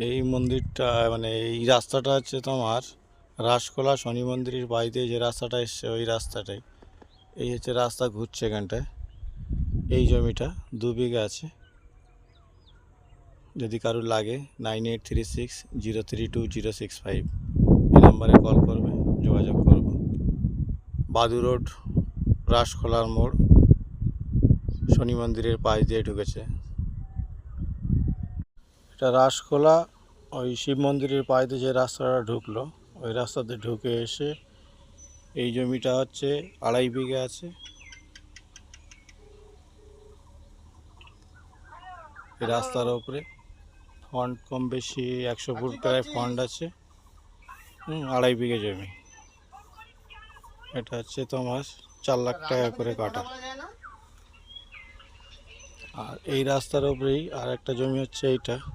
এই মন্দিরটা মানে এই রাস্তাটা হচ্ছে তোমার রাসকোলা শনি মন্দিরের বাড়িতে যে রাস্তাটা এসছে ওই রাস্তাটাই। এই হচ্ছে রাস্তা ঘুরছে এখানটায়। এই জমিটা 2 বিঘা আছে। যদি কারোর লাগে 9836032065 এই নাম্বারে কল করবে, যোগাযোগ করব। বাদু রোড, রাসকোলার মোড়, শনি মন্দিরের পাশ দিয়ে ঢুকেছে। এটা রাসকোলা ওই শিব মন্দিরের পাশ দিয়ে যে রাস্তাটা ঢুকলো ওই রাস্তাতে ঢুকে এসে এই জমিটা হচ্ছে 2.5 বিঘা আছে। এই রাস্তার ওপরে ফন্ড কম বেশি 100 ফুট প্রায় ফন্ড আছে। 2.5 বিঘা জমি। এটা হচ্ছে তোমার 4 লাখ টাকা করে কাটা। আর এই রাস্তার ওপরেই আর একটা জমি হচ্ছে এইটা।